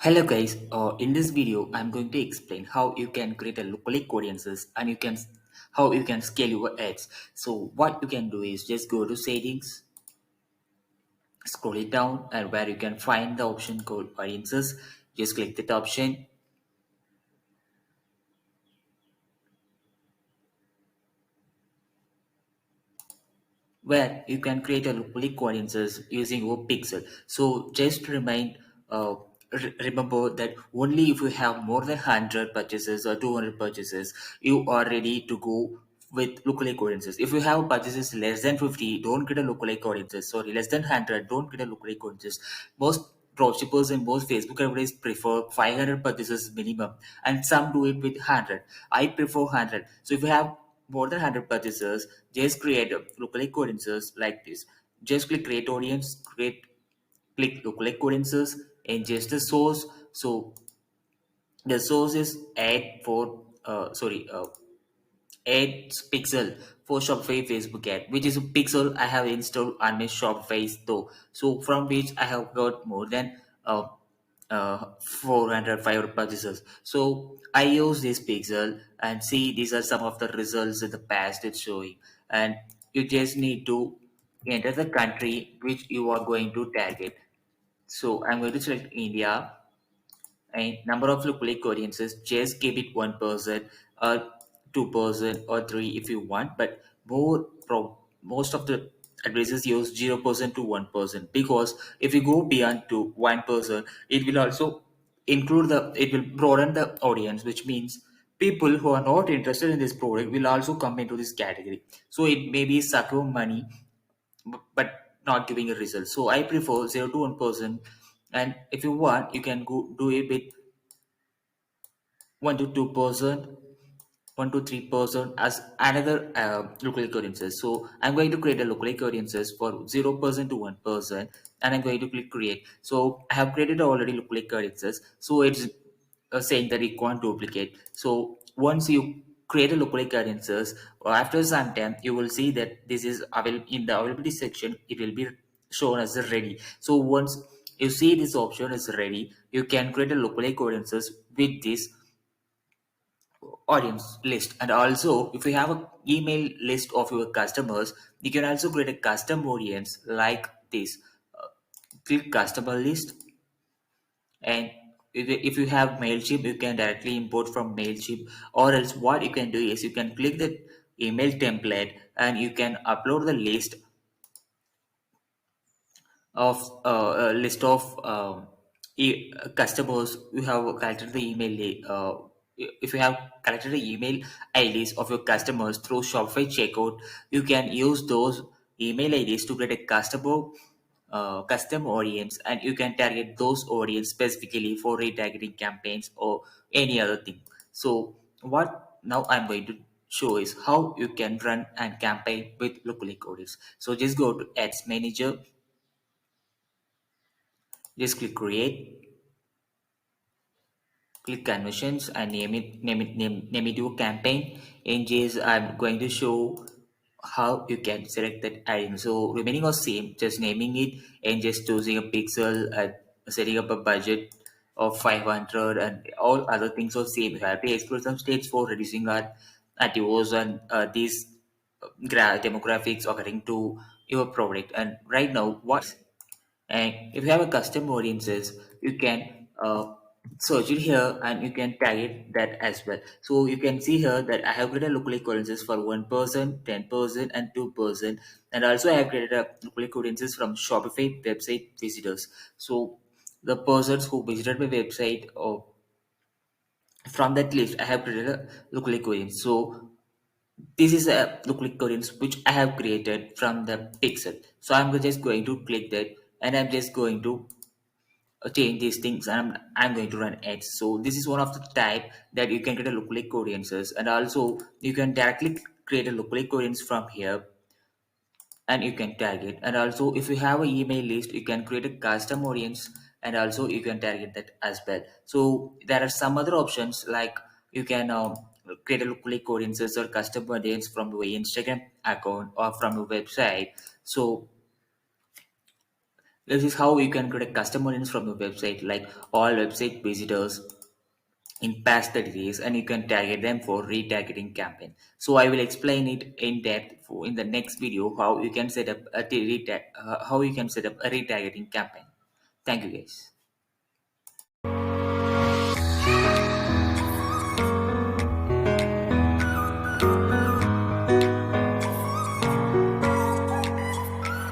Hello guys, in this video I'm going to explain how you can create a lookalike audiences and how you can scale your ads. So what you can do is just go to settings, scroll it down, and where you can find the option called audiences, just click that option. Where you can create a lookalike audiences using your pixel. So just remember that only if you have more than 100 purchases or 200 purchases, you are ready to go with lookalike audiences. If you have purchases less than 50, don't get a lookalike audiences. Sorry, less than 100, don't get a lookalike audiences. Most dropshippers and most Facebook advertisers prefer 500 purchases minimum, and some do it with 100. I prefer 100. So if you have more than 100 purchases, just create a lookalike audiences like this. Just click create audience, click lookalike audiences, and just the source. So the source is add pixel for Shopify Facebook ad, which is a pixel I have installed on my Shopify store. So from which I have got more than 400, 500 purchases. So I use this pixel and see these are some of the results in the past it's showing. And you just need to enter the country which you are going to target. So I'm going to select India, and number of lookalike audiences, just give it 1% or 2% or 3 if you want, but most of the advertisers use 0% to 1%, because if you go beyond to 1%, it will also it will broaden the audience, which means people who are not interested in this product will also come into this category. So it may be suck your money, but not giving a result. So I prefer 0 to 1%. And if you want, you can go do it with 1 to 2%, 1 to 3% as another lookalike audiences. So I'm going to create a lookalike audiences for 0% to 1%, and I'm going to click create. So I have created already lookalike audiences. So it's saying that it can't duplicate. So once you create a lookalike audiences, or after some time, you will see that this is available in the availability section. It will be shown as ready. So once you see this option is ready, you can create a lookalike audiences with this audience list. And also if you have a email list of your customers, you can also create a custom audience like this. Click customer list, and if you have Mailchimp, you can directly import from Mailchimp. Or else what you can do is you can click the email template and you can upload the list of customers you have collected the if you have collected the email IDs of your customers through Shopify checkout, you can use those email IDs to create a custom audience, and you can target those audience specifically for retargeting campaigns or any other thing. So what now I'm going to show is how you can run and campaign with lookalike audience. So just go to ads manager, just click create, click conversions, and name it your campaign. In case I'm going to show how you can select that item. So remaining or same, just naming it and just choosing a pixel and setting up a budget of 500, and all other things are same. You have to explore some states for reducing our ATOs and these demographics according to your product. And right now what, and if you have a custom audiences, you can search it here and you can tag it that as well. So you can see here that I have created lookalike audiences for 1%, 10%, and 2%. And also I have created a lookalike audiences from Shopify website visitors. So the persons who visited my website, or from that list, I have created a lookalike audience. So this is a lookalike audience which I have created from the pixel. So I'm just going to click that, and I'm just going to change these things, and I'm going to run ads. So this is one of the type that you can create a lookalike audiences, and also you can directly create a lookalike audience from here, and you can tag it. And also if you have an email list, you can create a custom audience, and also you can target that as well. So there are some other options like you can create a lookalike audiences or custom audience from your Instagram account or from your website. So This is how you can create a custom audience from your website, like all website visitors in past 30 days, and you can target them for retargeting campaign. So I will explain it in depth in the next video how you can set up a how you can set up a retargeting campaign. Thank you guys.